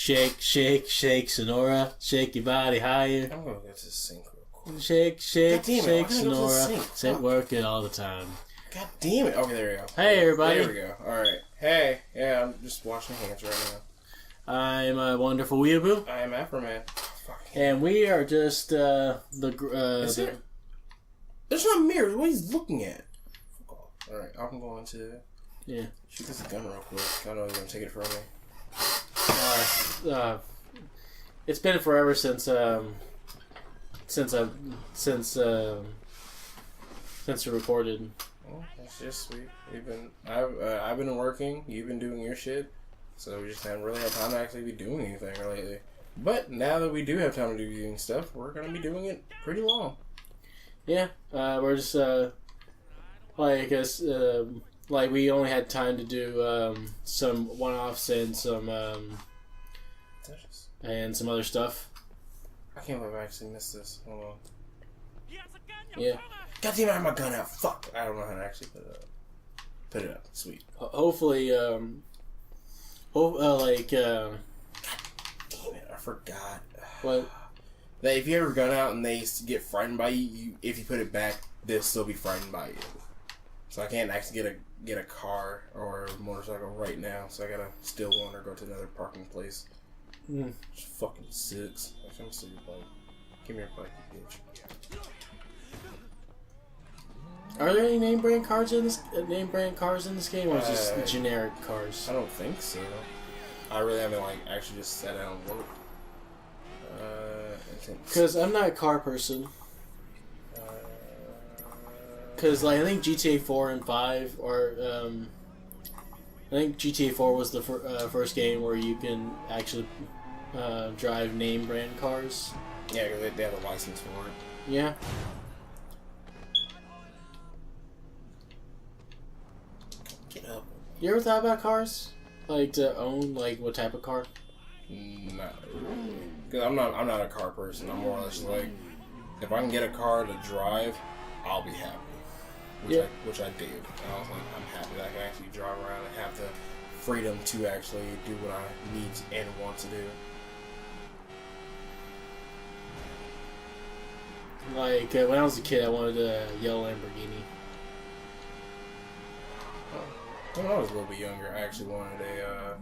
Shake, shake, shake, Sonora. Shake your body higher. I'm gonna go to the sink real quick. Shake, shake, shake, Sonora. Sit work it all the time. God damn it. Okay, there we go. Hey, everybody. There we go. Alright. Hey. Yeah, I'm just washing hands right now. I'm a wonderful Weaboo. I am Afroman. And we are just, Is it? There's not mirrors. What he's looking at? Alright, I'm going to... Yeah. Shoot this gun real quick. I know he's gonna take it from me. It's been forever since we recorded. Well, that's just sweet. I've been working. You've been doing your shit. So we just haven't really had time to actually be doing anything lately. But now that we do have time to do doing stuff, we're gonna be doing it pretty long. Yeah. We're just like we only had time to do some one-offs and some other stuff. I can't believe I actually missed this. Hold on. Yeah. God damn it, I have my gun out. Fuck. I don't know how to actually put it up. Put it up. Sweet. Hopefully, God damn it, I forgot. What? That if you have your gun out and they get frightened by you, if you put it back, they'll still be frightened by you. So I can't actually get a car or a motorcycle right now, so I gotta steal one or go to another parking place. Which fucking sucks. Actually, I'm steal your bike. Give me your bike, you bitch. Are there any name brand cars in this game, or is it just generic cars? I don't think so. I really haven't actually just sat down and looked. Because I'm not a car person. Because I think GTA 4 and 5 are. I think GTA 4 was the first game where you can actually drive name brand cars. Yeah, because they have a license for it. Yeah. Get up. You ever thought about cars? Like to own what type of car? No, because I'm not a car person. I'm more or less like, if I can get a car to drive, I'll be happy. Which I did. I was like, I'm happy that I can actually drive around and have the freedom to actually do what I need and want to do. When I was a kid, I wanted a yellow Lamborghini. When I was a little bit younger, I actually wanted a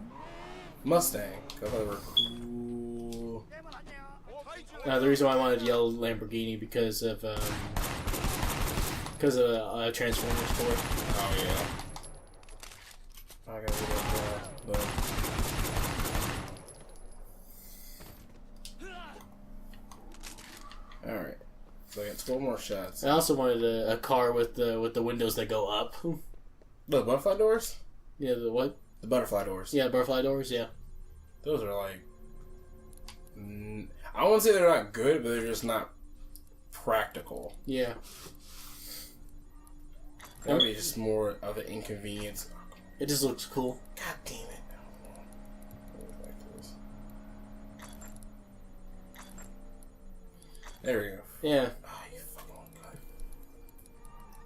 Mustang, because I thought they were cool. The reason why I wanted a yellow Lamborghini because of Transformers 4. Oh yeah. I gotta get that, but all right. So I got 12 more shots. I also wanted a car with the windows that go up. The butterfly doors? Yeah, the what? The butterfly doors. Yeah, butterfly doors, yeah. Those are I wouldn't say they're not good, but they're just not practical. Yeah. That would be just more of an inconvenience. It just looks cool. God damn it. There we go. Yeah. Oh, you fucking god.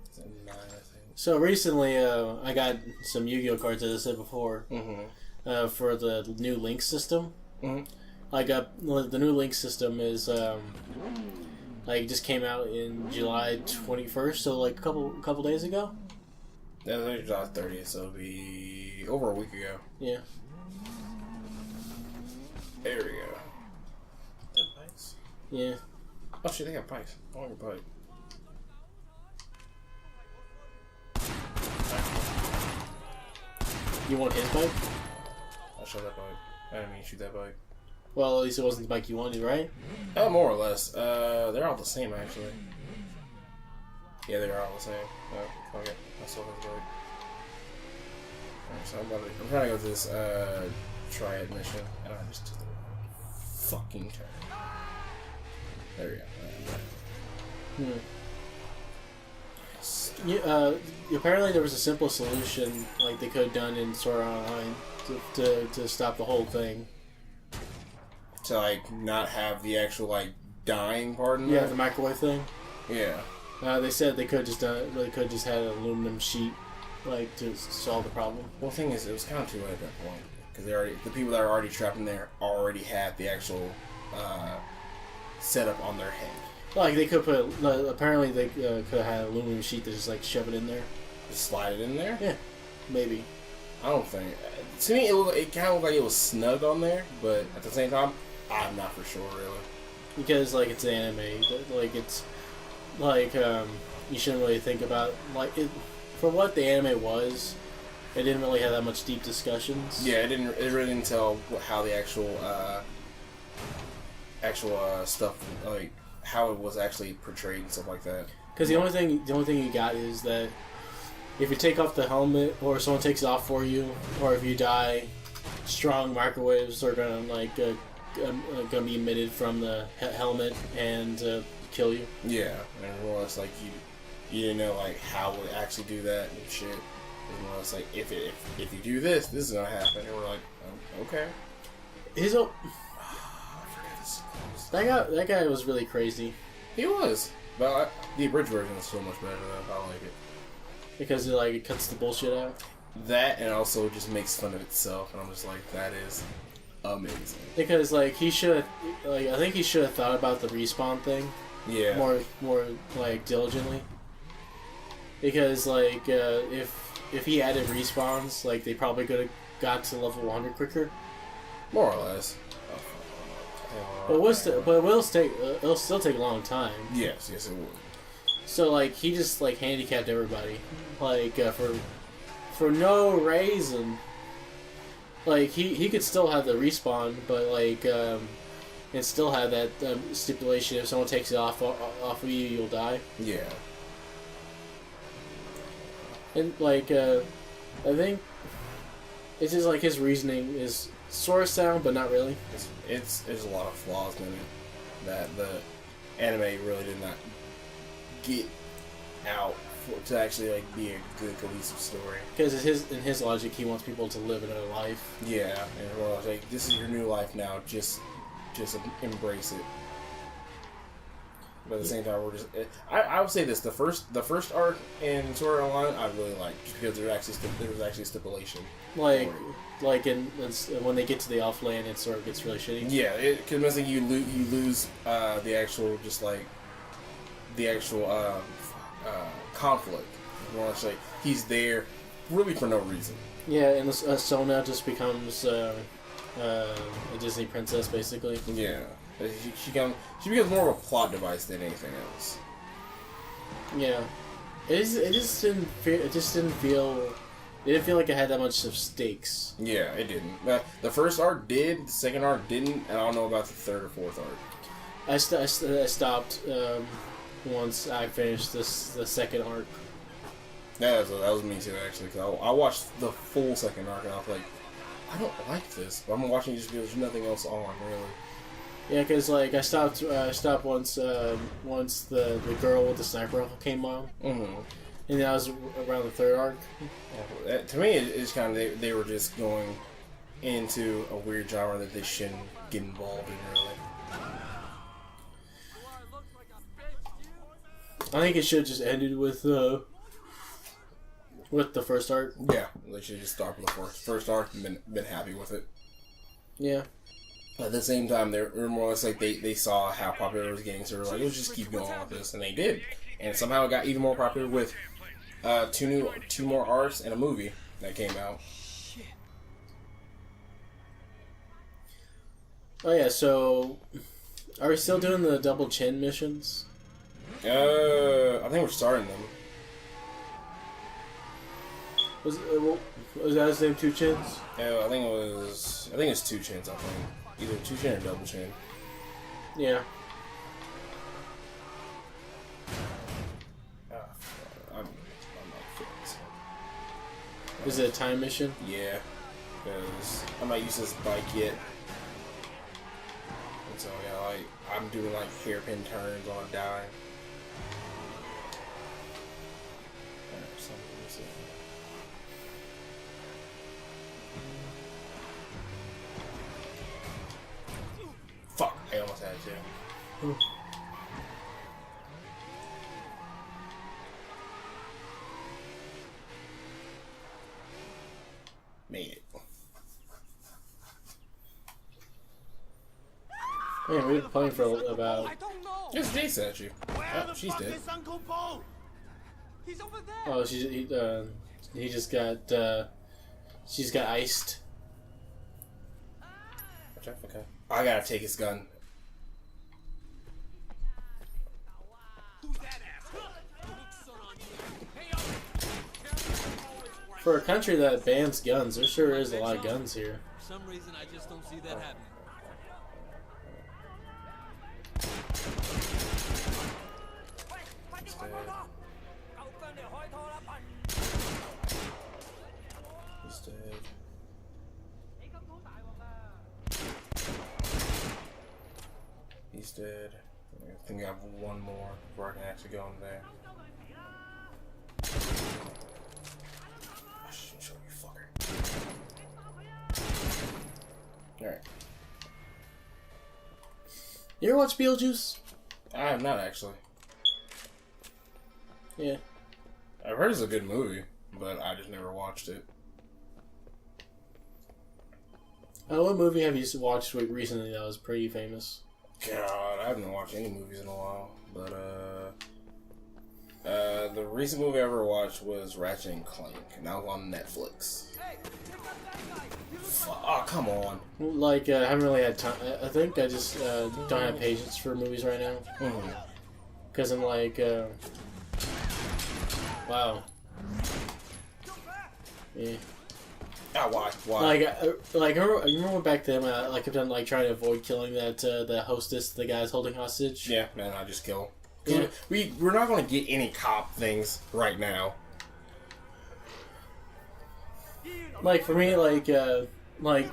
It's a 9, I think. So recently, I got some Yu-Gi-Oh cards, as I said before, for the new Link system. The new Link system is just came out in July 21st, so a couple days ago. Yeah, it was July 30th, so it'll be over a week ago. Yeah. There we go. They have bikes? Yeah. Oh shit, they got bikes. I want your bike. You want his bike? I'll show that bike. I didn't mean to shoot that bike. Well, at least it wasn't the bike you wanted, right? More or less. They're all the same, actually. Yeah, they're all the same. Oh, okay. I saw his bike. Alright, so I'm trying to go to this, triad mission. And I just took the fucking turn. There we go. Apparently there was a simple solution they could have done in Sword Art Online to stop the whole thing. To not have the actual dying part in there? there? The microwave thing? Yeah. They said they could have just had an aluminum sheet to solve the problem. Well, the thing is, it was kind of too late at that point. because the people that are already trapped in there already had the actual setup on their head. Like they could put. Apparently, they could have had an aluminum sheet to just like shove it in there. Just slide it in there. Yeah, maybe. I don't think. To me, it kind of looked like it was snug on there, but at the same time, I'm not for sure really. Because like it's anime, like it's like you shouldn't really think about like it. For what the anime was, it didn't really have that much deep discussions. Yeah, it really didn't tell how the actual stuff, like how it was actually portrayed and stuff like that. Because the only thing you got is that if you take off the helmet, or someone takes it off for you, or if you die, strong microwaves are gonna be emitted from the helmet and kill you. Yeah, and more or less like you didn't know like how it would actually do that and shit. And more or less like if you do this is gonna happen, and we're like, oh, okay. That guy was really crazy. He was, but the abridged version is so much better though. I like it because it cuts the bullshit out. That, and also just makes fun of itself, and I'm just like, that is amazing. Because he should I think he should have thought about the respawn thing. Yeah. More diligently. Because if he added respawns, they probably could have got to level 100 quicker. More or less. But it'll still take a long time. Yes, it would. So he just handicapped everybody, for no reason. He could still have the respawn, but and still have that stipulation: if someone takes it off of you, you'll die. Yeah. And I think it's just his reasoning is sort of sound, but not really. There's a lot of flaws in it that the anime really did not get out to actually be a good cohesive story. Because in his logic, he wants people to live another life. Yeah, and well, this is your new life now. Just embrace it. But at the same time, I would say this: the first arc in Sword Art Online I really liked, just because there was actually a stipulation. When they get to the elf land, it sort of gets really shitty. Yeah, because you lose the actual conflict. More or less, he's there really for no reason. Yeah, and Sona just becomes a Disney princess, basically. Yeah, she becomes more of a plot device than anything else. Yeah, it just didn't feel. It didn't feel like it had that much of stakes. Yeah, it didn't. The first arc did, the second arc didn't, and I don't know about the third or fourth arc. I stopped once I finished the second arc. Yeah, that was me too, actually, because I watched the full second arc, and I was like, I don't like this, but I'm watching it just because there's nothing else on, really. Yeah, because I stopped once the girl with the sniper rifle came on. Mm-hmm. And that was around the third arc. To me, it's kind of they were just going into a weird genre that they shouldn't get involved in, really. I think it should have just ended with the first arc. Yeah, they should just start with the first arc and been happy with it. Yeah. But at the same time, they're more or less they saw how popular it was getting, so they were like, let's just keep going with this, and they did. And somehow it got even more popular with two more arcs and a movie that came out. Oh yeah, so are we still doing the double chin missions? I think we're starting them. Was that his name, Two Chins? Yeah, I think it's Two Chins. I think either Two Chin or Double Chin. Yeah. Is it a time mission? Yeah, because I'm not used to this bike yet. And so, yeah, I'm doing hairpin turns on a dime. Fuck, I almost had it too. Made it. Man, we've been playing for about. There's Jay statue. Oh, she's dead. He's over there. Oh, he just got. She's got iced. Okay. I gotta take his gun. For a country that bans guns, there sure is a lot of guns here. For some reason, I just don't see that happening. He's dead. He's dead. I think I have one more before I can actually go in there. I shouldn't show you, fucker. Alright. You ever watch Beetlejuice? I have not actually. Yeah. I've heard it's a good movie, but I just never watched it. What movie have you watched recently that was pretty famous? God, I haven't watched any movies in a while, but the recent movie I ever watched was Ratchet and Clank, and that was on Netflix. Oh, come on. Like, I haven't really had time. I think I just don't have patience for movies right now. Because I'm like, wow. Yeah. Ah, why? Like, I remember back then, I kept on like trying to avoid killing that hostess, the guys holding hostage. Yeah, man, I just kill. Yeah. We're not gonna get any cop things right now. Like for me, like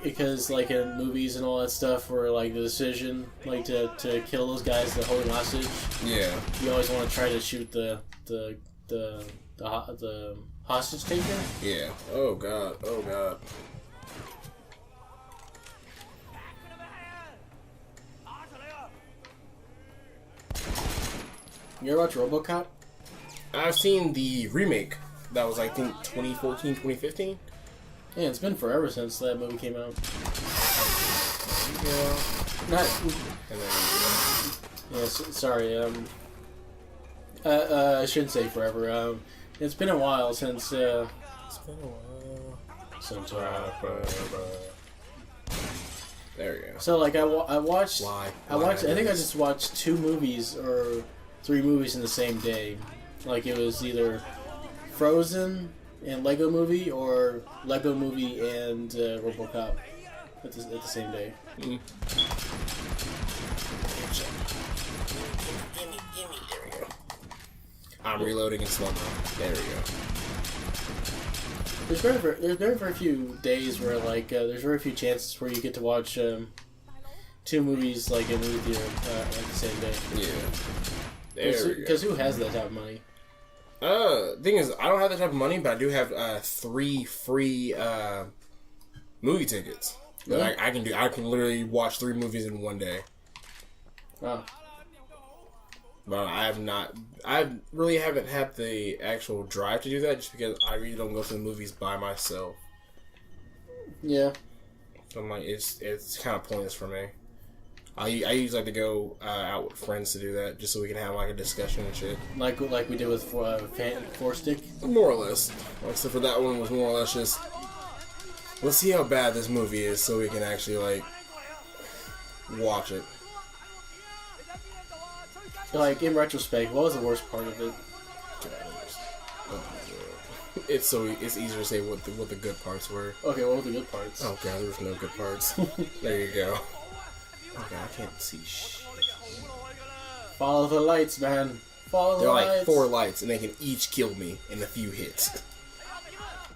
because like in movies and all that stuff, where like the decision like to kill those guys that holding hostage. Yeah. You always want to try to shoot the hostage taker. Yeah. Oh god. Oh god. You ever watch RoboCop? I've seen the remake. That was, I think, 2014, 2015. Yeah, it's been forever since that movie came out. Yeah. Not. And then, Yeah, sorry. I shouldn't say forever. It's been a while since. it's been a while. Since. There you go. So like I watched. Why? I think I just watched 2 movies or 3 movies in the same day. Like it was either Frozen and Lego Movie, or Lego Movie and RoboCop at the same day. Mm. There we go. I'm reloading and slow mo. There we go. There's very few days where like there's very few chances where you get to watch 2 movies like in a movie theater at the same day. Yeah. There we go. Because who has that type of money? Thing is, I don't have that type of money, but I do have 3 free movie tickets that I can do. I can literally watch 3 movies in one day. Wow. But I really haven't had the actual drive to do that, just because I really don't go to the movies by myself. Yeah. So I'm like, it's kind of pointless for me. I usually like to go out with friends to do that, just so we can have like a discussion and shit. Like we did with Four Stick? More or less. Except for that one was more or less just, let's see how bad this movie is so we can actually like watch it. Like in retrospect, what was the worst part of it? It's easier to say what the good parts were. Okay, what were the good parts? Oh god, there was no good parts. There you go. Okay, I can't see shit. Follow the lights, man. Follow the lights. They're like 4 lights, and they can each kill me in a few hits.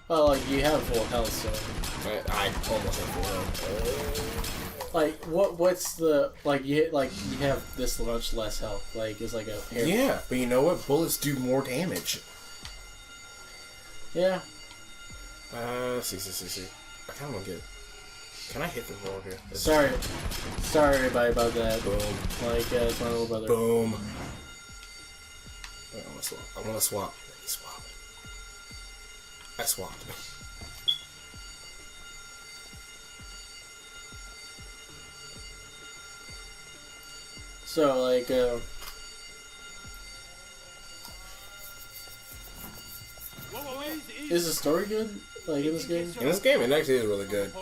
Well, like you have full health, so. I almost have full health. Like what's the you have this much less health? Like it's like a hair. Yeah, but you know what? Bullets do more damage. Yeah. See. I kind of want to get. Can I hit the roll here? Sorry everybody about that. Boom. Like it's my little brother. Boom. Wait, I want to swap. Let me swap. I swapped. So like, is the story good? Like in this game? In this game, it actually is really good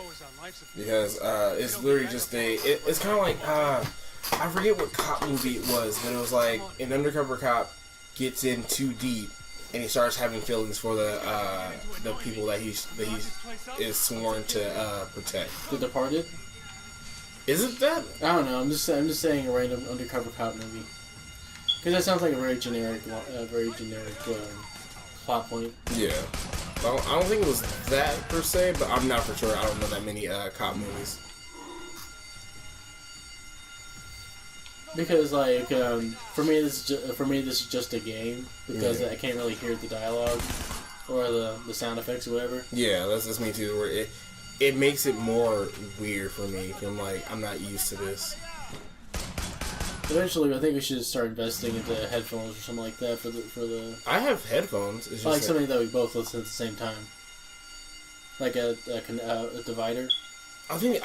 because it's literally just it's kind of like I forget what cop movie it was, but it was like an undercover cop gets in too deep and he starts having feelings for the people that he is sworn to protect. The Departed? Is it that? I don't know. I'm just saying a random undercover cop movie because that sounds like a very generic plot point. Yeah. I don't think it was that per se, but I'm not for sure. I don't know that many cop movies. Because like for me this is just a game because I can't really hear the dialogue or the sound effects or whatever. Yeah, that's me too. Where it makes it more weird for me. I'm like, I'm not used to this. Eventually, I think we should start investing into headphones or something like that for the. I have headphones. It's just like something that we both listen at the same time, like a divider. I think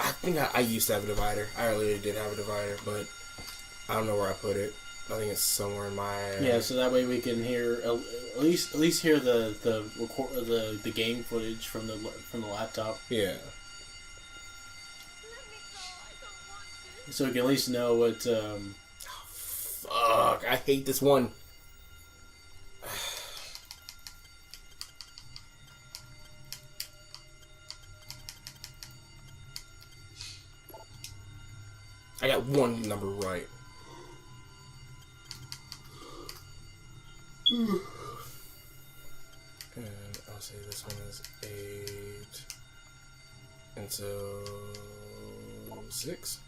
I used to have a divider. I really did have a divider, but I don't know where I put it. I think it's somewhere in my. Yeah, so that way we can hear at least hear the game footage from the laptop. Yeah. So we can at least know what. Fuck! I hate this one. I got one number right. And I'll say this one is 8. And so 6.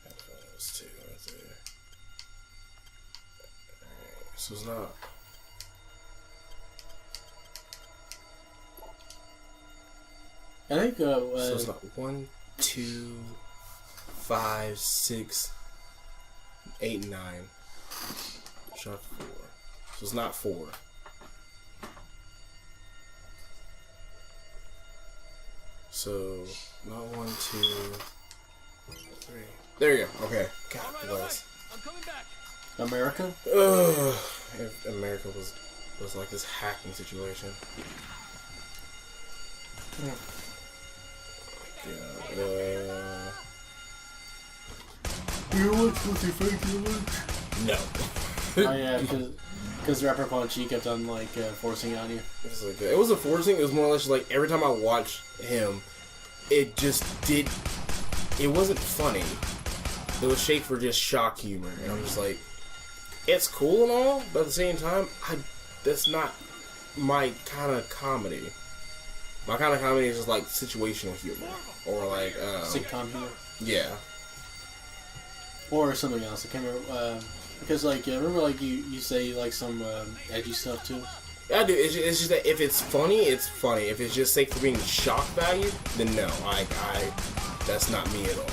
That was 2 right there. Alright, so it's not. I think So it's not 1, 2, 5, 6, 8, and 9. Shot 4. So it's not 4. So not 1, 2, 3. There you go. Okay. God bless. I'm coming back. America. Ugh. If America was like this hacking situation. Yeah. You watch Lucy Fake No. Oh yeah, because rapper Punchy kept on like forcing it on you. It was a forcing. It was more or less like every time I watched him, it just did. It wasn't funny. It was shaped for just shock humor, and I'm just like, it's cool and all, but at the same time, that's not my kind of comedy. My kind of comedy is just like situational humor or like Sitcom humor. Yeah. Or something else. I can't remember. Because like remember like you say you like some edgy stuff too. Yeah, I do. It's just that if it's funny, it's funny. If it's just sake for being shock value, then no. That's not me at all.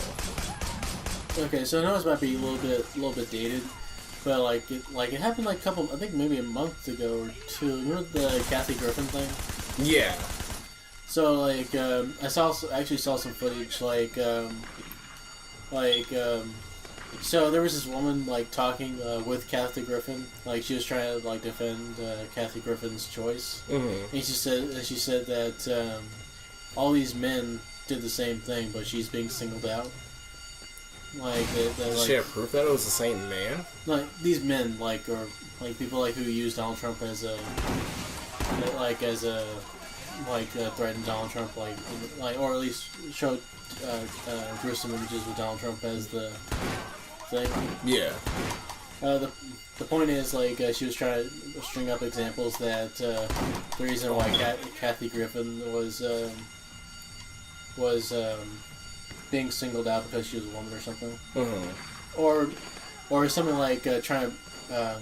Okay, so I know this might be a little bit dated, but like it happened like I think maybe a month ago or 2. Remember the Kathy Griffin thing? Yeah. So like I actually saw some footage so there was this woman like talking with Kathy Griffin, like she was trying to like defend Kathy Griffin's choice, and she said that all these men did the same thing, but she's being singled out. Like, Does she have proof that it was the same man? Like these men, like or like people like who use Donald Trump as a threaten Donald Trump, like or at least showed gruesome images with Donald Trump as the thing. Yeah. The point is, like, she was trying to string up examples that the reason why Kathy Griffin was being singled out because she was a woman or something, or something like trying to.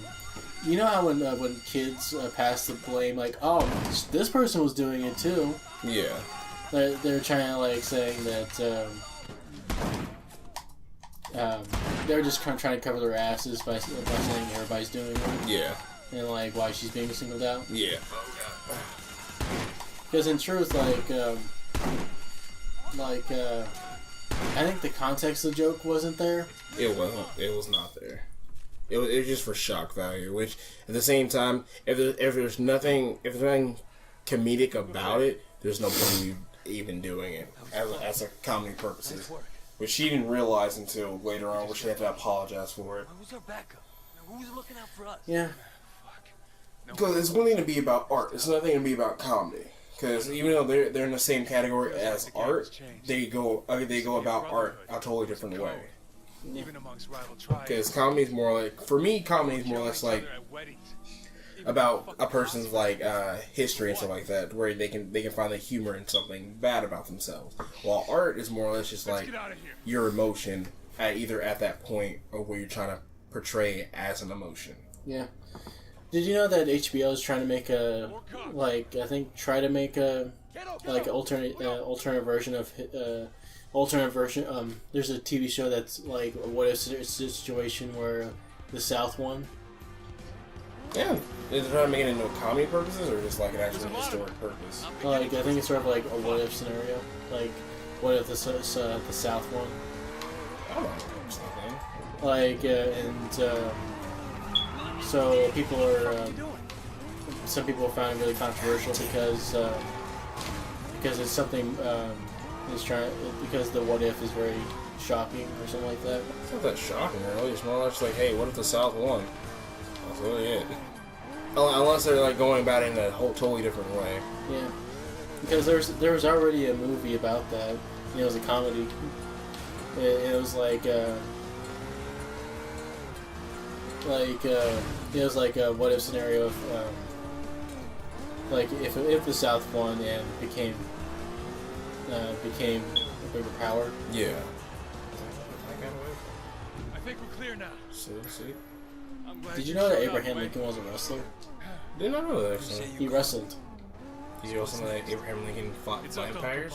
You know how when kids pass the blame, like, oh, this person was doing it too. Yeah. They're trying to like saying that they're just kind of trying to cover their asses by saying everybody's doing it. Yeah. And like why she's being singled out. Yeah. Because in truth, think the context of the joke wasn't there. It wasn't. It was not there. It was just for shock value. Which at the same time, if there's nothing comedic about it, there's no point even doing it as a comedy purposes. Which she didn't realize until later on, where she had to apologize for it. Who's our backup? Who's looking out for us? Yeah. Because it's one thing to be about art. It's another thing to be about comedy. Because even though they're in the same category as art, they go about art a totally different way. Because comedy is more like, for me, comedy is more or less like about a person's like history and stuff like that, where they can find the humor in something bad about themselves. While art is more or less just like your emotion either at that point or where you're trying to portray as an emotion. Yeah. Did you know that HBO is trying to make alternate version of there's a TV show that's like a what if situation where the South won. Yeah, is it trying to make it into comedy purposes or just like an actual historic purpose? Like I think it's sort of like a what if scenario. Like what if the South won? I don't know something. Like so people are some people found it really controversial because it's something because the what if is very shocking or something like that. It's not that shocking really. It's more or less like, hey, what if the South won? That's really it. Unless they're like going about it in a whole totally different way. Yeah, because there was already a movie about that. It was a comedy. It was like it was like a what if scenario of like if the South won and became a bigger power. Yeah. I think we're clear now. See. Did you know that Abraham Lincoln was a wrestler? Did not know that actually. He wrestled. Did you also know that Abraham Lincoln fought vampires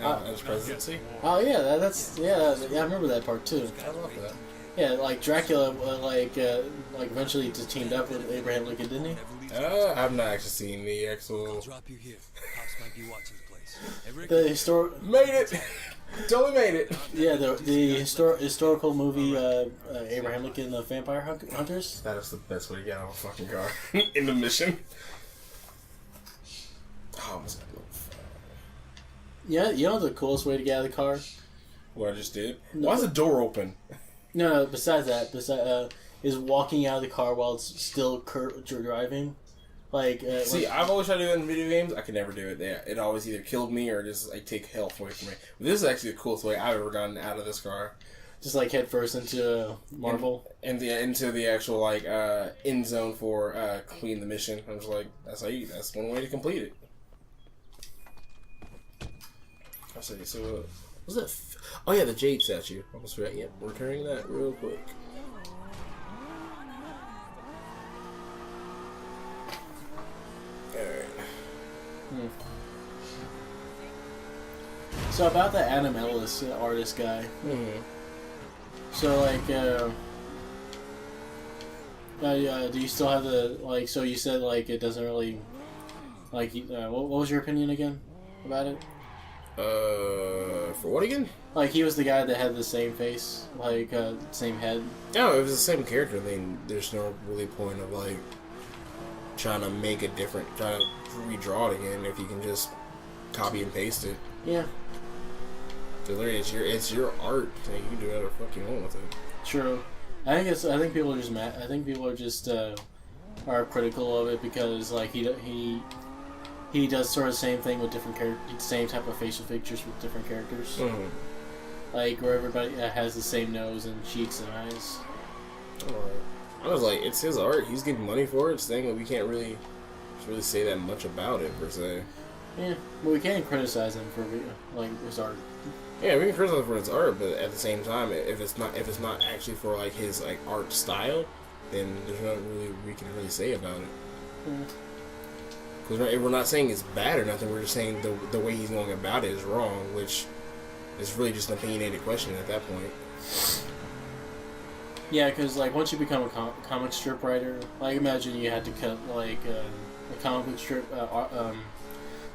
at his presidency? Oh yeah, I remember that part too. I love that. Yeah, like Dracula, like eventually just teamed up with Abraham Lincoln, didn't he? I've not actually seen the actual. Drop you here. Cops might be watching the place. The historic Made it. Totally made it. Yeah, the historical movie Abraham Lincoln, the Vampire Hunters. That is the best way to get out of a fucking car in the mission. Oh, was that little fuck? Yeah, you know the coolest way to get out of the car? What I just did? No. Why's the door open? No. Besides that, is walking out of the car while it's still driving. See, I've always tried to do that in video games. I could never do it. It always either killed me or just like take health away from me. But this is actually the coolest way I've ever gotten out of this car. Just like head first into Marvel and into the actual like end zone for completing the mission. I was like, that's one way to complete it. I say so. What's that? Oh yeah, the Jade statue. Almost forgot. Yep, we're carrying that real quick. So about that Adam Ellis artist guy. Mm-hmm. So do you still have the So you said it doesn't really what was your opinion again about it? For what again? He was the guy that had the same face, same head. No, if it was the same character, then there's no really point of trying to make it different, trying to redraw it again if you can just copy and paste it. Yeah. So literally, it's your art. So you can do whatever the fuck you want with it. True. I think people are just mad. I think people are just are critical of it because he does sort of the same thing with different same type of facial features with different characters. Mm-hmm. Where everybody has the same nose and cheeks and eyes. I was like, it's his art. He's getting money for it. It's thing that we can't really say that much about it per se. Yeah, but we can't criticize him for his art. Yeah, we can criticize him for his art, but at the same time, if it's not actually for his art style, then there's nothing really we can really say about it. Because we're not saying it's bad or nothing. We're just saying the way he's going about it is wrong, which is really just an opinionated question at that point. Yeah, because once you become a comic strip writer, imagine you had to cut a comic book strip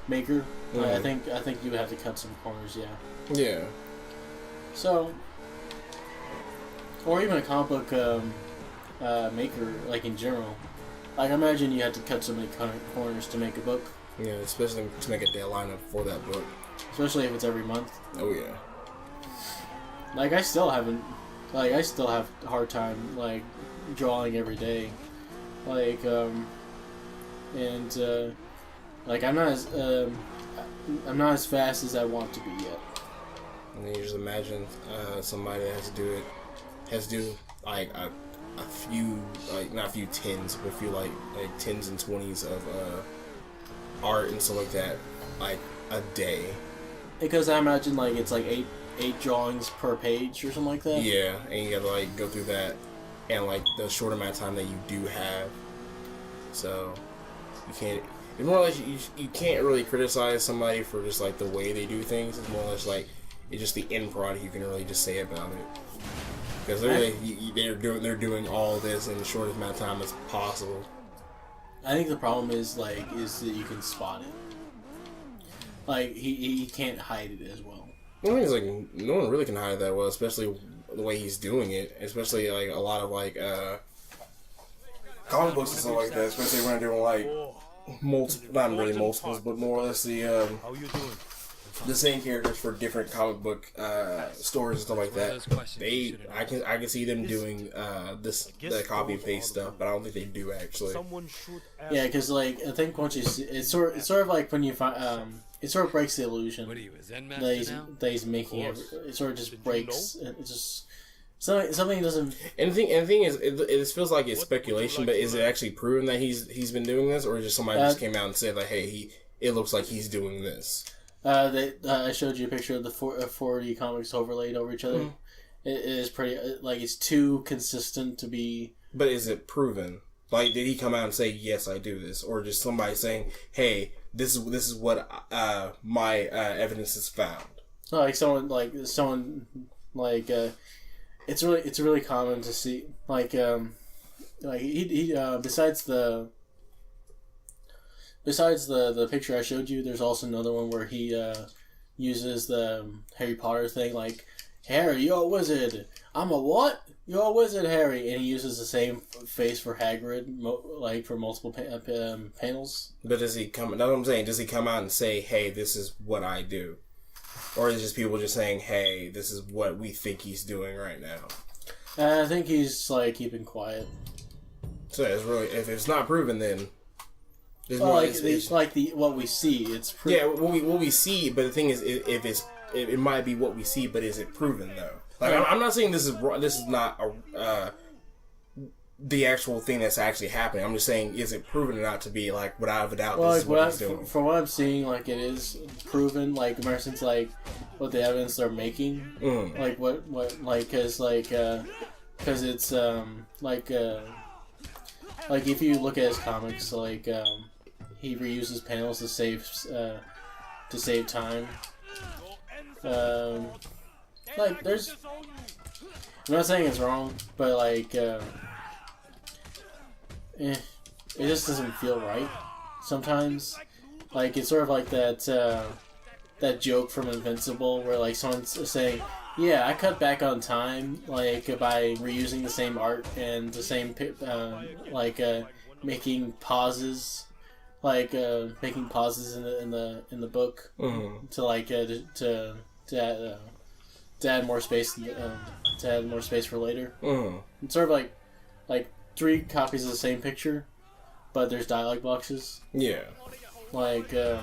maker. Mm-hmm. I think you would have to cut some corners. Yeah. Yeah. So, or even a comic book maker, like in general. Like, I imagine you had to cut so many corners to make a book. Yeah, especially to make a deadline for that book. Especially if it's every month. Oh yeah. Like, I still have a hard time, like, drawing every day. Like, like, I'm not as fast as I want to be yet. And then you just imagine somebody that has to do like a few, like not a few tens, but a few like tens and 20s of art and stuff like that, like a day. Because I imagine like it's like eight drawings per page or something like that. Yeah, and you gotta like go through that, and like the short amount of time that you do have. So you can't. It's more or less you can't really criticize somebody for just like the way they do things. It's more or less like it's just the end product you can really just say about it. Because they're doing all this in the shortest amount of time as possible. I think the problem is that you can spot it. Like he can't hide it as well. One thing is like no one really can hide it that well, especially the way he's doing it. Especially like a lot of like comic books and stuff like that. Especially when they're doing like not really multiples, but more or less the How you doing? the same characters for different comic book stores and stuff like that. I can see them doing the copy and paste stuff, but I don't think they do actually. Yeah, because like I think once you see it's sort of like when you find it sort of breaks the illusion that he's making it. It sort of just breaks. It just something doesn't. And the thing is, it feels like it's speculation, but is it actually proven that he's been doing this, or just somebody just came out and said like, hey, it looks like he's doing this. I showed you a picture of the 40 comics overlaid over each other. Mm-hmm. It is pretty like it's too consistent to be. But is it proven? Like, did he come out and say, "Yes, I do this," or just somebody saying, "Hey, this is what my evidence has found"? Like someone it's really common to see like he besides the picture I showed you, there's also another one where he uses the Harry Potter thing, like, Harry, you're a wizard. I'm a what? You're a wizard, Harry. And he uses the same face for Hagrid, like, for multiple panels. But does he come... That's what I'm saying. Does he come out and say, hey, this is what I do? Or is it just people just saying, hey, this is what we think he's doing right now? I think he's, like, keeping quiet. So it's really... If it's not proven, then... Well, what we see, it's proven. Yeah, what we see, but the thing is, it might be what we see, but is it proven though? Like, I'm not saying this is not the actual thing that's actually happening. I'm just saying, is it proven or not to be like without a doubt? Well, this is what he's doing. From what I'm seeing, like it is proven. Like, in essence, like what the evidence they're making, like what because it's like if you look at his comics, like. He reuses panels to save time. Like there's, I'm not saying it's wrong, but like, it just doesn't feel right sometimes. Like it's sort of like that joke from Invincible where like someone's saying, "Yeah, I cut back on time like by reusing the same art and the same making pauses." Like making pauses in the book to like to add more space for later. It's sort of like 3 copies of the same picture, but there's dialogue boxes. Yeah, like yeah,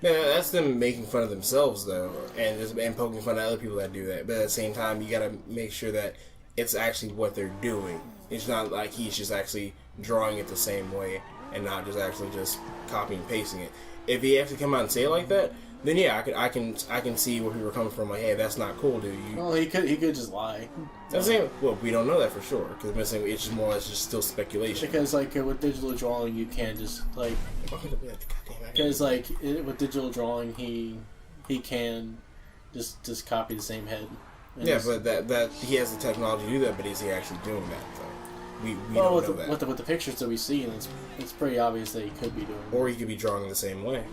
that's them making fun of themselves though, and poking fun at other people that do that. But at the same time, you gotta make sure that it's actually what they're doing. It's not like he's just actually drawing it the same way. And not just actually just copying and pasting it. If he actually come out and say it like that, then yeah, I can see where people are coming from. Like, hey, that's not cool, dude. Well, he could just lie. That's saying, well, we don't know that for sure because it's just more or less just still speculation. Because like with digital drawing, you can't just like because like with digital drawing, he can just copy the same head. Yeah, but that he has the technology to do that, but is he actually doing that though? We don't know that. With the pictures that we see, it's pretty obvious that he could be doing it. Or he could be drawing the same way.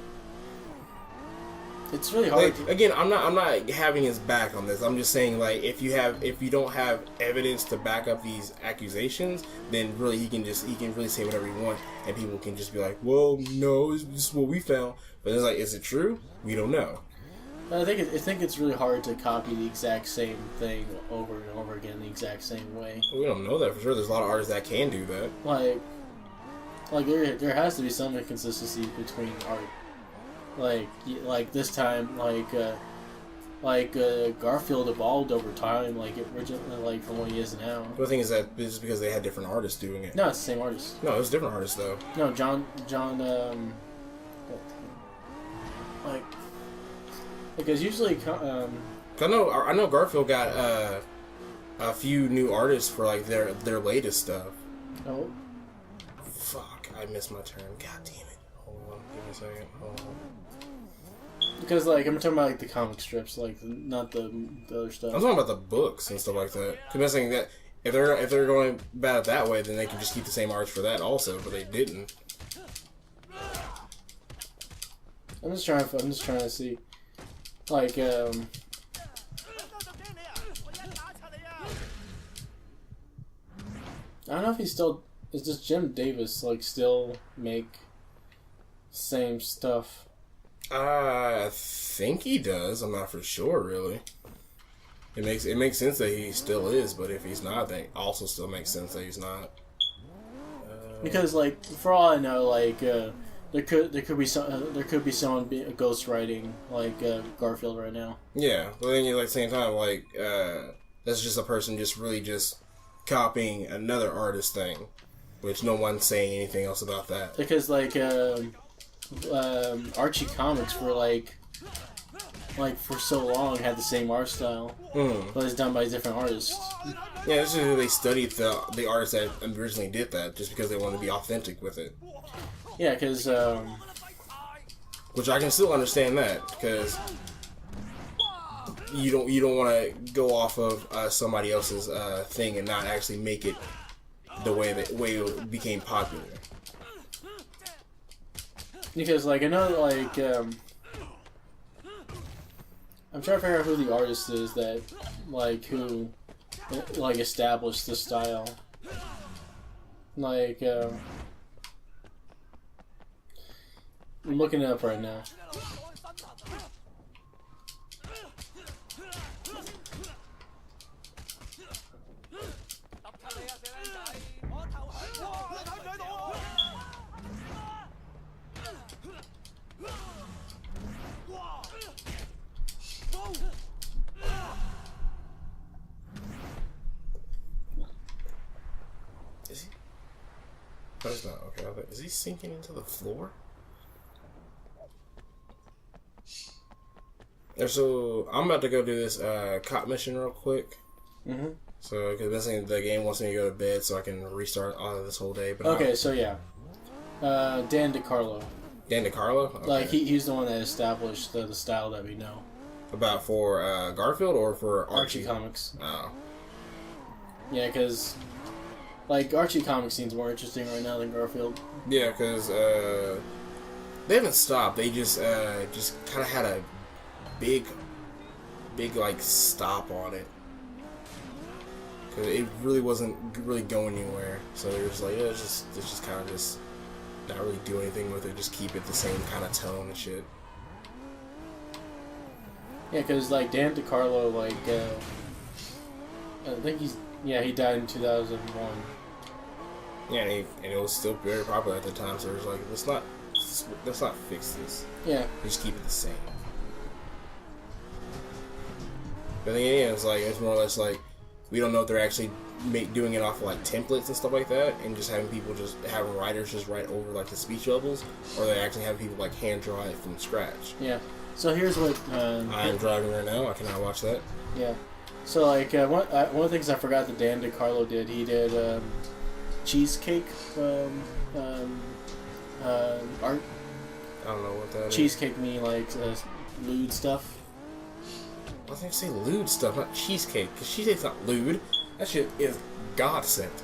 It's really hard. Like, again, I'm not having his back on this. I'm just saying, like, if you don't have evidence to back up these accusations, then really he can really say whatever he wants, and people can just be like, well, no, this is what we found. But it's like, is it true? We don't know. I think it's really hard to copy the exact same thing over and over again the exact same way. We don't know that for sure. There's a lot of artists that can do that. Like there has to be some inconsistency between art. Like this time, Garfield evolved over time, from what he is now. But the thing is that it's just because they had different artists doing it. No, it's the same artist. No, it was different artists though. No, John, because usually, I know Garfield got a few new artists for like their latest stuff. Oh. Fuck! I missed my turn. God damn it! Hold on, give me a second. Hold on. Because I'm talking about like the comic strips, not the other stuff. I'm talking about the books and stuff like that. Because I'm saying that if they're going about it that way, then they can just keep the same arts for that also, but they didn't. I'm just trying to see, I don't know if he's still. Is this Jim Davis still make same stuff? I think he does. I'm not for sure, really. It makes sense that he still is, but if he's not, then it also still makes sense that he's not. Because for all I know, there could be someone ghostwriting Garfield right now. Yeah, but then at the same time, that's just a person just copying another artist thing, which no one's saying anything else about that. Because Archie Comics for for so long had the same art style, but it's done by different artists. Yeah, this is they studied the artists that originally did that, just because they wanted to be authentic with it. Yeah, because which I can still understand that, because you don't want to go off of somebody else's thing and not actually make it the way it became popular. Because I know I'm trying to figure out who the artist is that who established the style. I'm looking it up right now. Is he? No, he's not. Okay, is he sinking into the floor? So I'm about to go do this cop mission real quick. Mm-hmm. So because the game wants me to go to bed, so I can restart this whole day. But okay, so yeah, Dan DeCarlo. Dan DeCarlo. Okay. He's the one that established the style that we know. About for Garfield or for Archie Comics. Oh. Yeah, because Archie Comics seems more interesting right now than Garfield. Yeah, because they haven't stopped. They just kind of had a big stop on it, because it really wasn't really going anywhere. So they're just it's just kind of just not really do anything with it. Just keep it the same kind of tone and shit. Yeah, because Dan DeCarlo, I think he died in 2001. Yeah, and it was still very popular at the time. So it was let's not fix this. Yeah, just keep it the same. But then it's more or less we don't know if they're actually doing it off of templates and stuff like that, and just having writers just write over the speech bubbles, or they actually have people hand draw it from scratch. Yeah. So here's what I am driving right now. I cannot watch that. Yeah. So one of the things I forgot that Dan DeCarlo did, he did cheesecake art. I don't know what that cheesecake is. Lewd stuff. I was going to say lewd stuff, not cheesecake, because cheesecake's not lewd. That shit is God sent.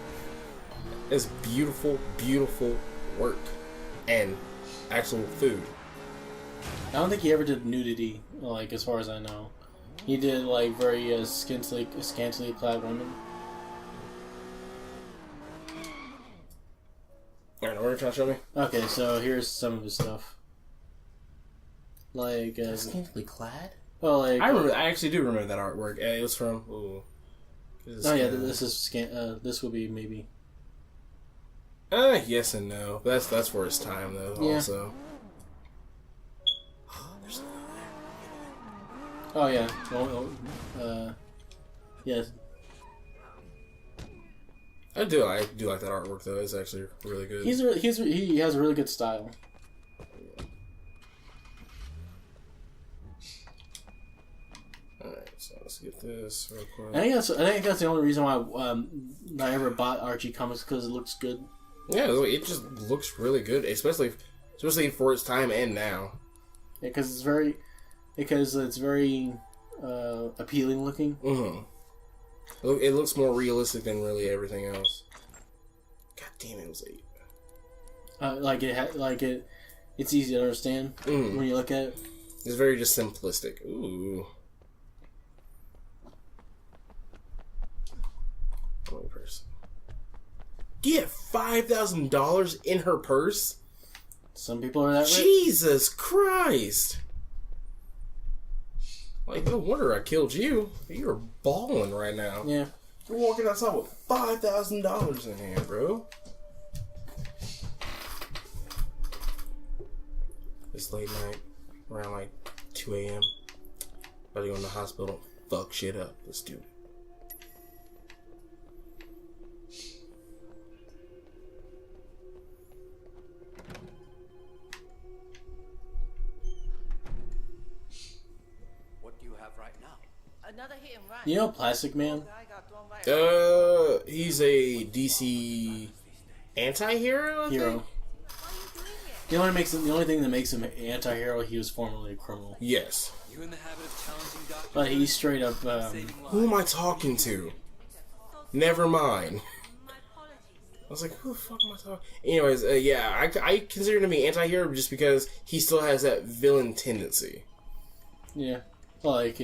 It's beautiful, beautiful work and actual food. I don't think he ever did nudity, like, as far as I know. He did, like, very scantily clad women. Alright, what are you trying to show me? Okay, so here's some of his stuff. Like, Scantily clad? well, like... I actually do remember that artwork. It was from... Ooh. Oh, yeah, this is this would be maybe... Yes and no. That's for his time, though, Yeah. also. There's something there. Oh, yeah. Well, yes. I do like that artwork, though. It's actually really good. He has a really good style. Alright, so let's get this real quick. I think that's the only reason why I ever bought Archie comics, because it looks good. Yeah, it just looks really good, especially for its time and now. Yeah, because it's very appealing looking. Mm-hmm. It looks more realistic than really everything else. God damn, it was 8. It's easy to understand when you look at it. It's very just simplistic. Ooh. Only person. Do you have $5,000 in her purse? Some people are that rich. Jesus Christ! Like, no wonder I killed you. You're balling right now. Yeah. You're walking outside with $5,000 in hand, bro. It's late night, around like 2 a.m. About to go in the hospital. Fuck shit up. Let's do it. What do you have right now? Another hit and run. You know Plastic Man? Guy got thrown by He's a DC anti-hero, I Hero. What think? are you doing here? The only thing that makes him an anti-hero, he was formerly a criminal. Yes. You in the habit of challenging doctors? But he straight up, Saving Who lives. am I talking to? Never mind. My apologies. I was like, who the fuck am I talking? Anyways, yeah, I consider him to be anti-hero just because he still has that villain tendency. yeah. Like,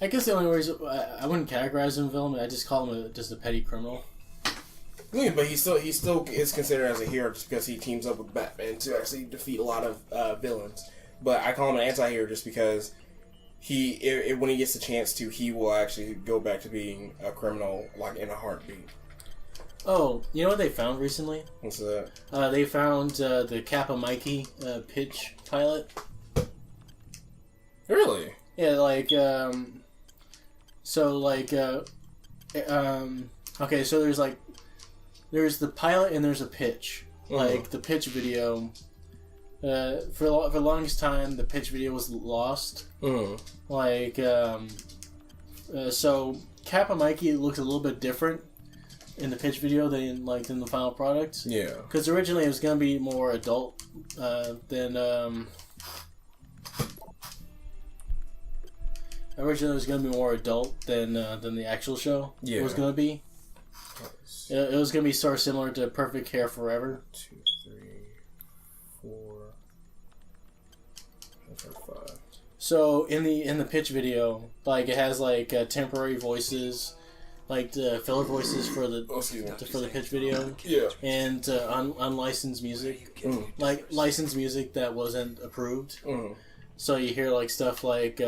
I guess the only reason, I wouldn't categorize him villain, I just call him just a petty criminal. Yeah, but he still is considered as a hero just because he teams up with Batman to actually defeat a lot of villains. But I call him an anti-hero just because when he gets the chance to, he will actually go back to being a criminal, like, in a heartbeat. Oh, you know what they found recently? What's that? They found the Kappa Mikey pitch pilot. Really? Yeah, like, okay, so there's the pilot and there's a pitch. Like, the pitch video, for the longest time, the pitch video was lost. Like, so Kappa Mikey looks a little bit different in the pitch video than the final product. Yeah. Because originally it was going to be more adult than, originally, it was going to be more adult than the actual show. Yeah. It was going to be. It was going to be sort of similar to Perfect Hair Forever. 2, 3, 4, 5. So in the pitch video, like, it has like temporary voices, like the filler voices for the pitch video, Yeah. and unlicensed music, like licensed music that wasn't approved. So you hear like stuff like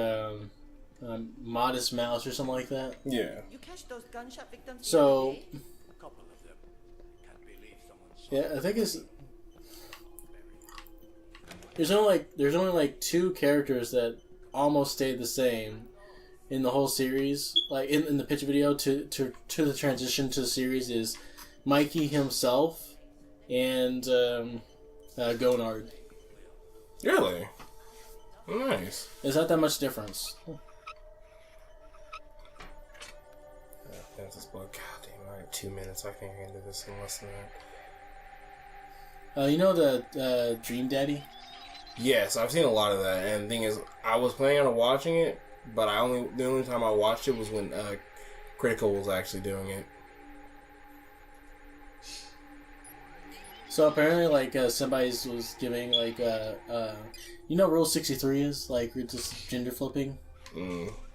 Modest Mouse or something like that. Yeah. You catch those gunshot victims? So A couple of them. Can't believe someone shot. yeah, I think there's only like 2 characters that almost stayed the same in the whole series. Like in the pitch video to the transition to the series is Mikey himself and Gonard. Really? Nice. Is that much difference? That's this book. God damn, I got 2 minutes. I can't handle this in less than that. You know the Dream Daddy? Yes, I've seen a lot of that. And the thing is, I was planning on watching it, but the only time I watched it was when Critical was actually doing it. So apparently, like, somebody was giving, like, you know, Rule 63 is like just gender flipping,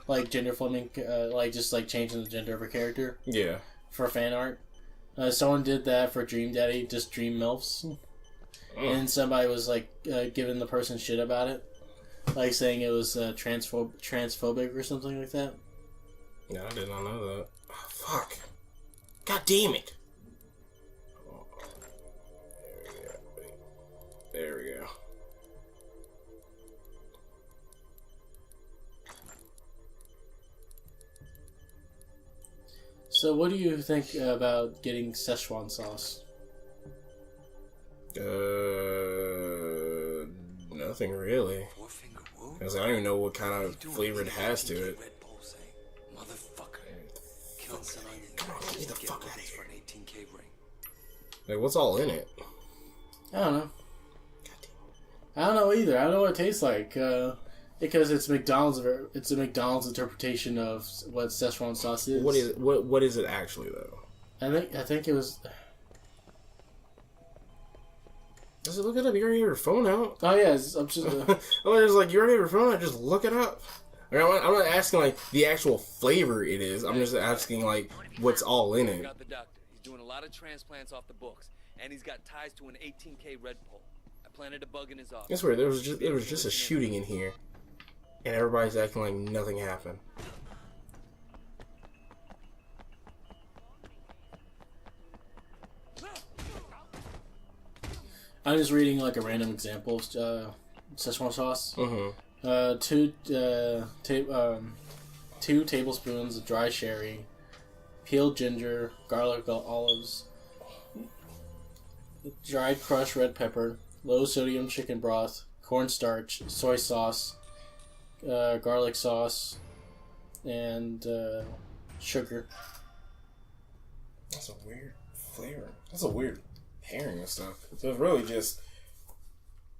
like gender flipping, like just like changing the gender of a character. Yeah. For fan art, someone did that for Dream Daddy, just Dream Milfs, and somebody was like giving the person shit about it, like saying it was transphobic or something like that. Yeah, I did not know that. Oh, fuck. God damn it. There we go. So, what do you think about getting Szechuan sauce? Nothing really. Because I don't even know what kind of flavor it has to it. Come on, get me the fuck out of here. Like, what's all in it? I don't know. I don't know either. I don't know what it tastes like. Because it's McDonald's. It's a McDonald's interpretation of what Szechuan sauce is. What is it actually though? I think it was. Just look it up. You already have your phone out. Oh yeah, I'm just. Oh, it's like you already have your phone out. Just look it up. I'm not asking like the actual flavor it is. I'm just asking like what's all in it. Got the doctor. He's doing a lot of transplants off the books, and he's got ties to an 18K red pole. I planted a bug in his office. I swear it was just a shooting in here, and everybody's acting like nothing happened. I'm just reading like a random example of Szechuan sauce. Mm-hmm. 2 tablespoons of dry sherry, peeled ginger, garlic, olives, dried crushed red pepper, low sodium chicken broth, cornstarch, soy sauce, garlic sauce, and sugar. That's a weird flavor. That's a weird pairing of stuff. So it's really just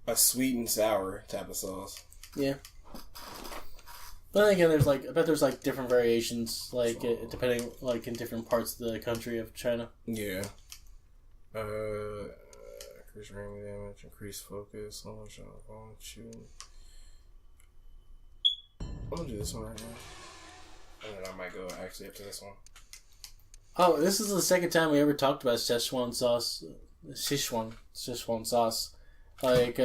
a sweet and sour type of sauce. Yeah. But then again, I bet there's like different variations, like depending like in different parts of the country of China. Yeah. Increase ring damage, increase focus, launch on shooting. I'm gonna do this one right now. And then I might go actually up to this one. Oh, this is the second time we ever talked about Szechuan sauce. Szechuan sauce. Like,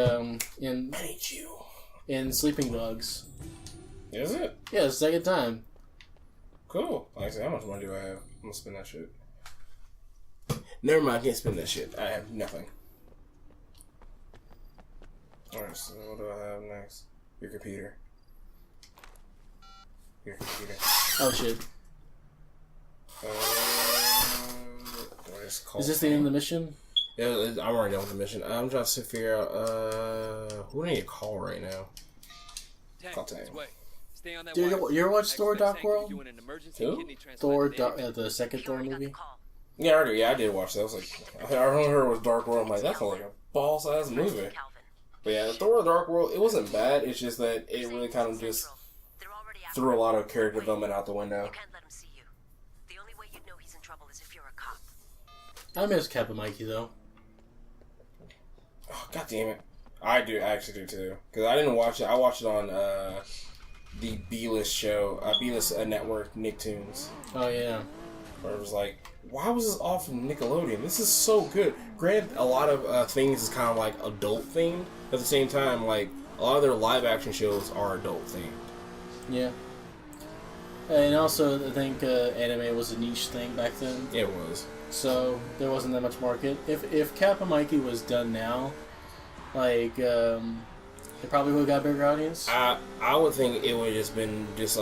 in Sleeping Dogs. Is it? Yeah, it's the second time. Cool. Like I said, how much money do I have? I'm gonna spend that shit. Never mind, I can't spend that shit. I have nothing. Alright, so what do I have next? Your computer. Your computer. Oh, shit. Is this the end of the mission? Yeah, I'm already done with the mission. I'm trying to figure out, who do I need to call right now? Call Tang. Dude, you ever watch Thor Dark World? Who? Thor, the second Thor movie? Yeah, I did watch that. I was like, I heard it was Dark World. I'm like, that's like a ball-sized movie. But yeah, Thor Dark World, it wasn't bad. It's just that it really kind of just threw a lot of character development out the window. I miss Kappa Mikey, though. Oh, God damn it. I actually do too. Because I didn't watch it. I watched it on the B-list show, B-list network, Nicktoons. Oh, yeah. Where it was like, why was this off from Nickelodeon? This is so good. Granted, a lot of things is kind of like adult themed. At the same time, like, a lot of their live action shows are adult themed. Yeah. And also, I think anime was a niche thing back then. It was. So, there wasn't that much market. If Kappa Mikey was done now, like, it probably would have got a bigger audience. I would think it would have just been just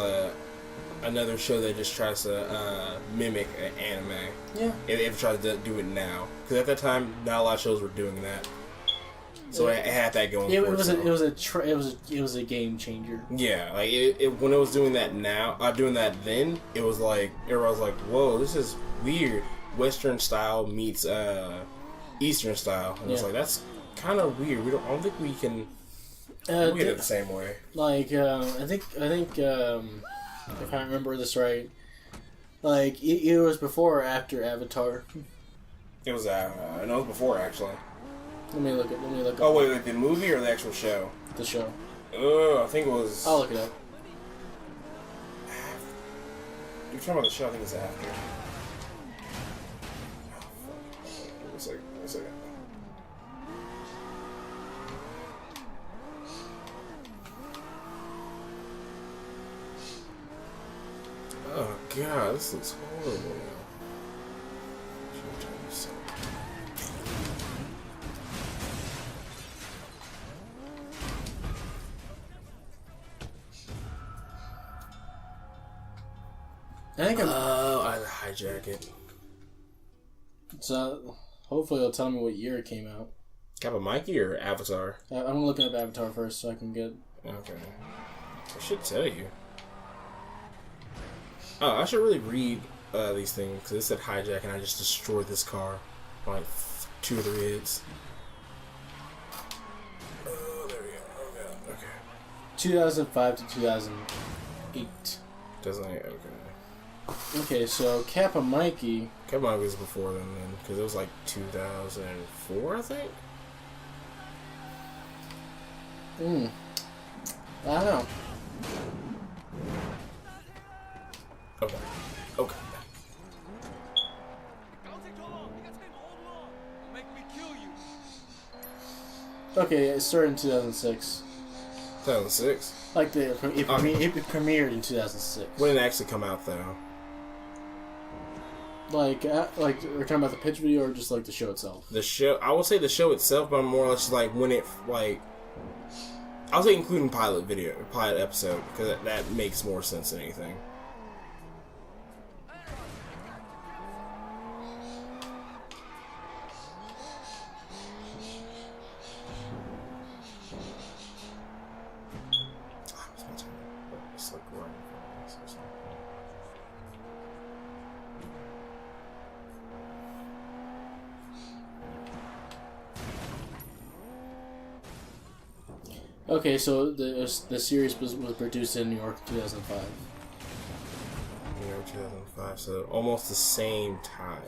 another show that just tries to mimic an anime. Yeah. If it tries to do it now. Because at that time, not a lot of shows were doing that. So it had that going. It was a game changer. Yeah, like when it was doing that doing that then, it was like everybody was like, "Whoa, this is weird." Western style meets Eastern style, and it's like that's kind of weird. I don't think we can look at it the same way. Like I think if I remember this right, like it was before or after Avatar. It was no, it was before actually. Let me look up. Oh wait, the movie or the actual show? The show. I think it was. I'll look it up. You're talking about the show. I think it's after. Oh, fuck. Wait a second. Oh god, this looks horrible now. I think I'm. I hijack it. So hopefully it'll tell me what year it came out. Kappa Mikey or Avatar? I'm looking up Avatar first so I can get. Okay. I should tell you. Oh, I should really read these things because it said hijack and I just destroyed this car. Like 2 or 3 hits. Oh, there we go. Oh, yeah. Okay. 2005 to 2008. Doesn't it? Okay. Okay, so Kappa Mikey. Kappa Mikey was before then because it was like 2004, I think. I don't know. Okay. Don't take too long. You got time to hold on. Don't make me kill you. Okay, it started in 2006. 2006? Like it premiered in 2006. When did it actually come out though? Like we're talking about the pitch video or just like the show itself? The show, I would say the show itself, but more or less like when it like. I would say including pilot episode because that makes more sense than anything. Okay, so the series was produced in New York in 2005. New York 2005, so almost the same time.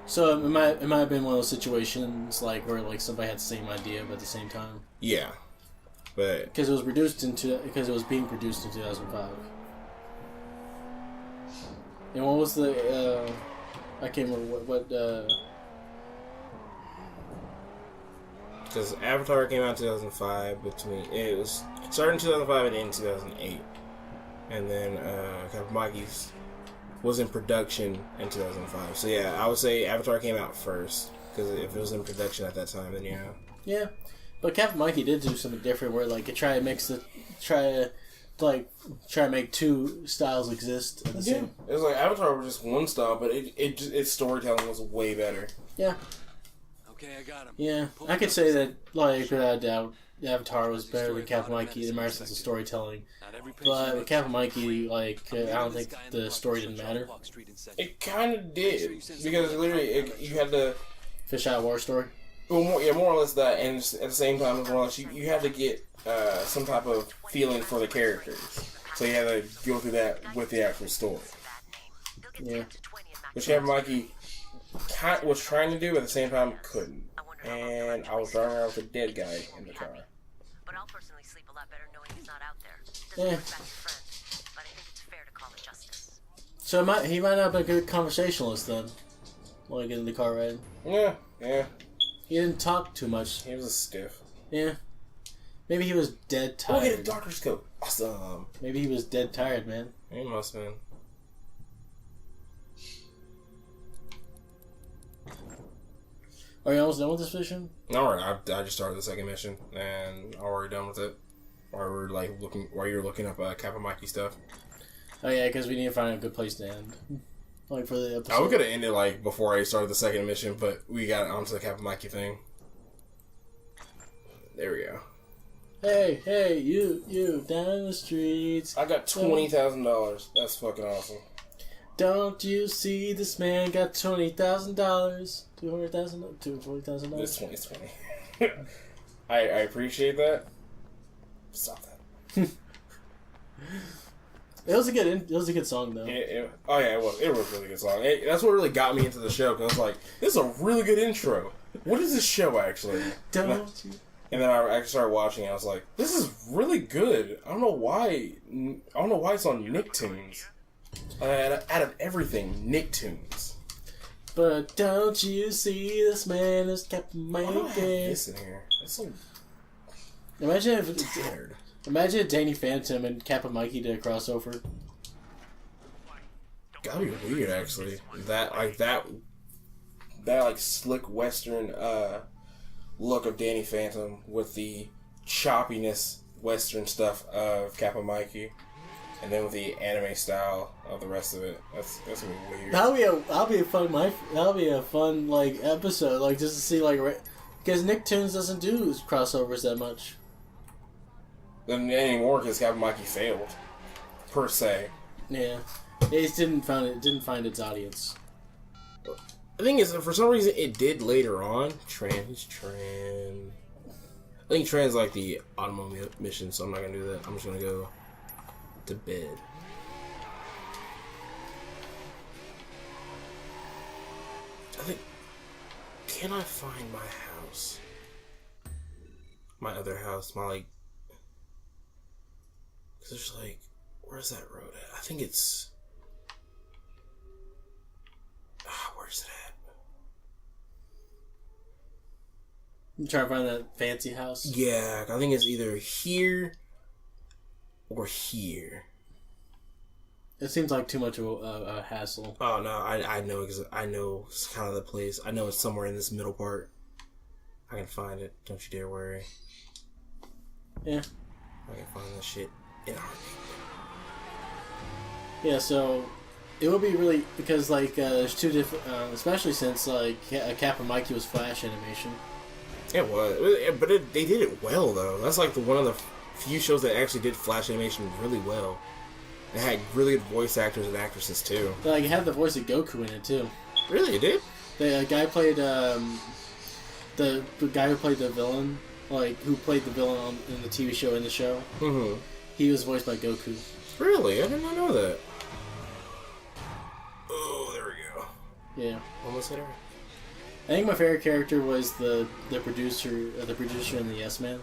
So it might have been one of those situations like where like somebody had the same idea but at the same time. Yeah, but because it was because it was being produced in 2005. And what was the I can't remember what because Avatar came out in 2005. It started in 2005 and ended in 2008, and then Kappa Mikey's was in production in 2005. So yeah, I would say Avatar came out first because if it was in production at that time, then yeah. Yeah, but Kappa Mikey did do something different where like it try to make two styles exist. At the same. It was like Avatar was just one style, but its storytelling was way better. Yeah. Okay, I got him. Yeah, I could say that, like, without a doubt, Avatar was better than Kappa Mikey in my sense of storytelling. But with Kappa Mikey, like, I don't think the story didn't matter. It kind of did, because literally you had to... Fish out war story? Well, more or less that, and at the same time, as well, you had to get some type of feeling for the characters. So you had to go through that with the actual story. Yeah. Which Kappa Mikey was trying to do, at the same time couldn't. And I was driving around with a dead guy in the car. But I'll personally sleep a lot better knowing he's not out there. Yeah. Doesn't affect your friend, but I think it's fair to call it justice. So he might not be a good conversationalist then. Like in the car ride. Yeah. He didn't talk too much. He was a stiff. Yeah. Maybe he was dead tired. We'll get a doctor's coat. Awesome. Maybe he was dead tired, man. He must have been. Are you almost done with this mission? Alright, I just started the second mission, and already done with it. While you're looking up Kappa Mikey stuff. Oh yeah, because we need to find a good place to end. Like for the episode. We could have ended like before I started the second mission, but we got onto the Kappa Mikey thing. There we go. Hey, you, down in the streets. I got $20,000. That's fucking awesome. Don't you see this man got $20,000? $220,000? It's 20. I appreciate that. Stop that. It was a good song though. Oh yeah, it was. It was a really good song. That's what really got me into the show, because I was like, this is a really good intro. What is this show actually? And then I actually started watching it. I was like, this is really good. I don't know why it's on Nicktoons. Out of everything, Nicktoons. But don't you see this man is kept making this in here. It's so Imagine if tattered. Imagine if Danny Phantom and Kappa Mikey did a crossover. That'd be weird, actually. That slick Western look of Danny Phantom with the choppiness Western stuff of Kappa Mikey, and then with the anime style of the rest of it. That's gonna be weird. That'll be a fun like episode, like just to see like because Nicktoons doesn't do crossovers that much. Anymore, because Kappa Mikey failed, per se. Yeah, it just didn't find its audience. The thing is, for some reason, it did later on. Tran. I think Tran's like the automobile mission, so I'm not gonna do that. I'm just gonna go to bed. I think. Can I find my house? My other house, Cause there's like, where's that road at? I think it's. Where's it at? You trying to find that fancy house? Yeah, I think it's either here or here. It seems like too much of a hassle. Oh no, I know I know it's kind of the place. I know it's somewhere in this middle part. I can find it. Don't you dare worry. Yeah. I can find that shit in a heartbeat. Yeah, so it will be really because like there's two different, especially since like Kappa Mikey was Flash animation. It was, but they did it well though. That's like one of the few shows that actually did Flash animation really well. It had really good voice actors and actresses too. Like it had the voice of Goku in it too. Really, it did. The guy played the guy who played the villain, like who played the villain in the TV show in the show. Mm-hmm. He was voiced by Goku. Really, I did not know that. Oh, there we go. Yeah. Almost hit her. I think my favorite character was the producer in the Yes Man.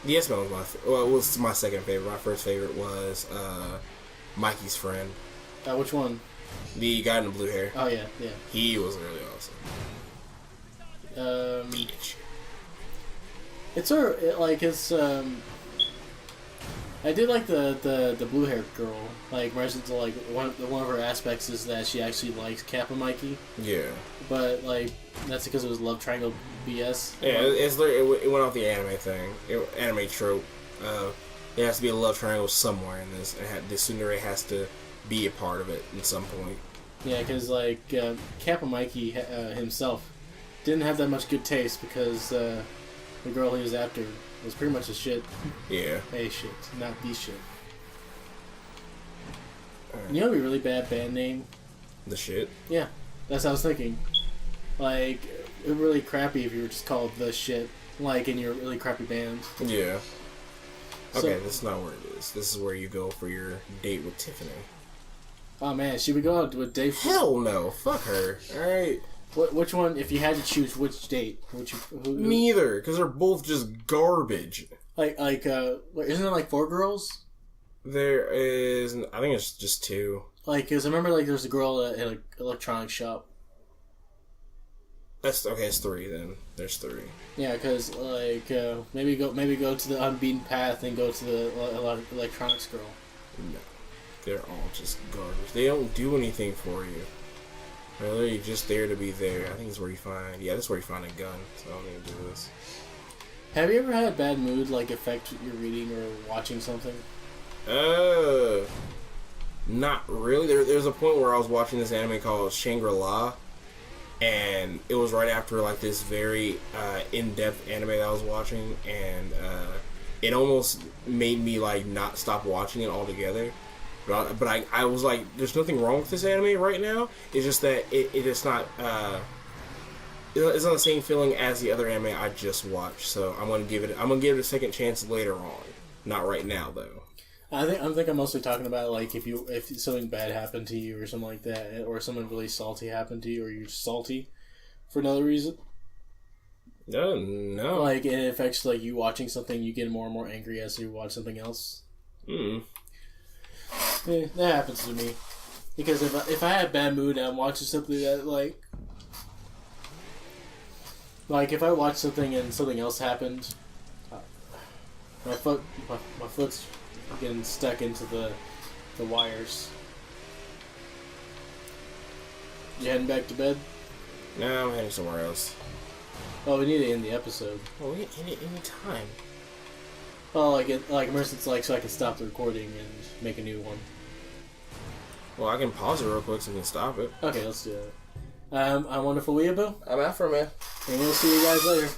The Yes Man was my second favorite. My first favorite was Mikey's friend. Which one? The guy in the blue hair. Oh yeah, yeah. He was really awesome. It's sort of like it's. I did like the blue haired girl. Like, like one of her aspects is that she actually likes Kappa Mikey. Yeah. But like that's because it was love triangle BS. Yeah, it went off the anime thing, anime trope. There has to be a love triangle somewhere in this. The tsundere has to be a part of it at some point. Yeah, because like Kappa Mikey himself didn't have that much good taste because the girl he was after was pretty much a shit. Yeah. A shit, not the shit. You know, it'd be a really bad band name. The shit. Yeah, that's what I was thinking. Like, it would be really crappy if you were just called the shit, like in your really crappy band. Yeah. So, okay, this is not where it is. This is where you go for your date with Tiffany. Oh man, should we go out with Dave? Hell no, fuck her. All right. Which one? If you had to choose which date, Neither, because they're both just garbage. Isn't there like 4 girls? There is, I think it's just 2. Like, cause I remember like there's a girl at an electronics shop. That's okay. It's 3 then. There's 3. Yeah, cause like maybe go to the unbeaten path and go to the electronics girl. No, they're all just garbage. They don't do anything for you. They're literally just there to be there. I think that's where you find. Yeah, that's where you find a gun. So I don't need to do this. Have you ever had a bad mood like affect your reading or watching something? Not really. There's a point where I was watching this anime called Shangri-La, and it was right after like this very in-depth anime that I was watching, and it almost made me like not stop watching it altogether. But I was like, there's nothing wrong with this anime right now. It's just that it is not it's not the same feeling as the other anime I just watched. So I'm gonna give it a second chance later on. Not right now though. I think I'm mostly talking about like if something bad happened to you or something like that, or something really salty happened to you, or you're salty for another reason. No. Like it affects like you watching something, you get more and more angry as you watch something else. Mm. Yeah, that happens to me. Because if I had a bad mood and I'm watching something that like if I watch something and something else happened, my foot's getting stuck into the wires. You heading back to bed? No, I'm heading somewhere else. Oh, we need to end the episode. Well, we can end it any time. Oh, like Mercy's like so I can stop the recording and make a new one. Well, I can pause it real quick so we can stop it. Okay, let's do that. I'm Wonderful Weaboo. I'm Afroman. And we'll see you guys later.